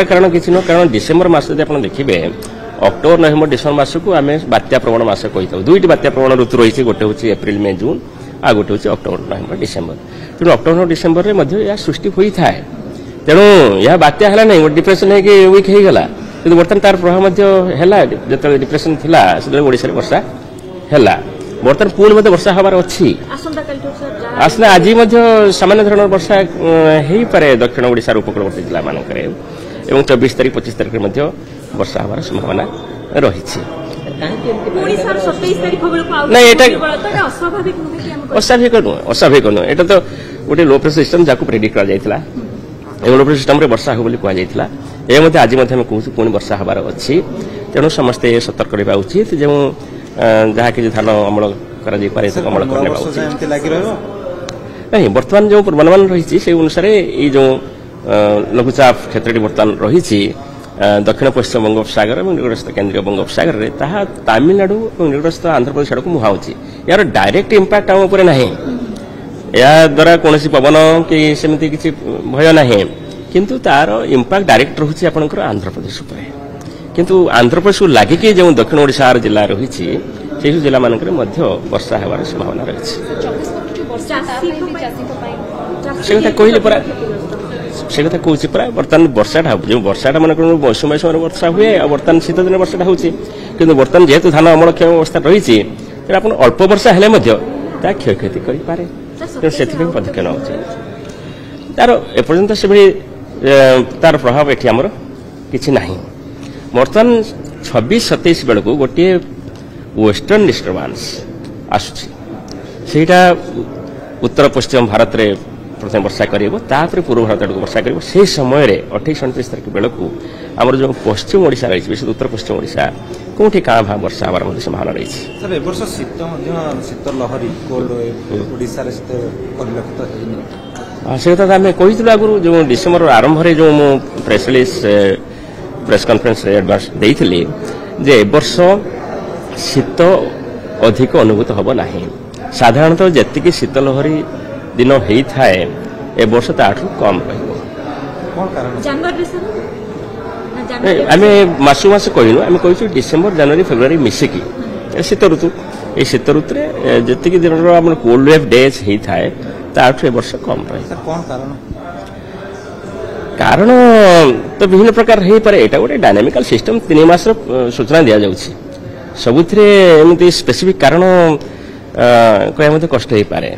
कारण किसी न कारण डिसेम्बर मास आप देखिए अक्टोबर नवेम्बर डिसेम्बर मास को आम बात्या प्रवण मास कही दुईट बात्या प्रवण ऋतु रही गोटे हूँ एप्रिल मे जून आ गोटे हूँ अक्टोबर नवेम्बर डिसेम्बर तेणु अक्टोबर डिसेम्बर में यह सृष्टि होता है तेणु यह बात्या है नहीं डिप्रेसन है वीक हो गला कि बर्तमान तार प्रभाव जो डिप्रेसन थिला ओडिशा वर्षा है बर्तमान पुणी वर्षा हबार अच्छी आसना आज सामान्य धरण वर्षा हो पारे दक्षिण ओडिशा उपकूलवर्ती जिला मानक एवं 24 तारीख 25 तारीख में वर्षा हमार संभावना रही अस्वाभाविक नुह एटा तो गोटे लो प्रेशर सिस्टम जहाँ प्रेडिक्ट कर लो प्रेशर सिस्टम वर्षा हो कहुला आज कहूँ पुणी वर्षा हबार अच्छी तेणु समस्ते सतर्क रहा उचित जो जहाँ कि धान अमल कर अमल करने नहीं बर्तमान जो पूर्वानुमान रही से अनुसार ये जो लघुचाप क्षेत्र बर्तमान रही दक्षिण पश्चिम बंगोपसागर और निकटस्थ केन्द्रीय बंगोपसागर में ताहा तमिलनाडु और निकटस्थ आंध्र प्रदेश आड़ को मुहाऊँगी यार डायरेक्ट इंपैक्ट आम उपर नहीं या द्वारा कौन पवन कि सेमती किसी भय ना किंतु तार इंपैक्ट डायरेक्ट रोचे आपंकर आंध्र प्रदेश किंतु आंध्र प्रदेश को लगिकी जो दक्षिण ओडिशा जिला रही से जिला मानक वर्षा होवार संभावना रही से कथा कहूँ परा बर्तमान वर्षाटा जो वर्षाटा मन मौसम समय वर्षा हुए बर्तमान शीत दिन वर्षाटा होती बर्तमान जेहेतु धान अमलक्षम अवस्था रही आप अल्प वर्षा हेले क्षय क्षति करे तेणु से पदक्षेप नौ तार एपर्यंत से तार प्रभाव ये आमर कि ना बर्तमान 26-27 बेलू गोटे वेस्टर्न डिस्टर्बांस आसूटा उत्तर पश्चिम भारत में प्रथम वर्षा कर पूर्व भारत आड़ को वर्षा कर से समय 28-29 तारीख बेलू आम जो पश्चिम ओडिशा रही विशेष उत्तर पश्चिम ओडिशा कौटी क्या भाव वर्षा हमार संभावना रही से कथा आम कही आगुरी जो डिसेम्बर आरंभ में जो press release press conference advance देइथिली जे वर्ष शीत अधिक अनुभूत हम ना साधारणतः जी शीत लहरी दिन होता है ए वर्ष ताठू कम रही मासु मास कहनु आम कही डिसेम्बर जनवरी फेब्रुआरी मिसिकी शीत ऋतु ये शीत ऋतु जी दिन कोल्ड वेव डेज होता है ताठू ए वर्ष कम रही कारण तो विभिन्न प्रकार हो पारे एटा गोटे डायनामिकल सिस्टम 3 मास सूचना दि जाउछि सबुथिरे एमती स्पेसिफिक कारण कहया कष्ट हो पारे।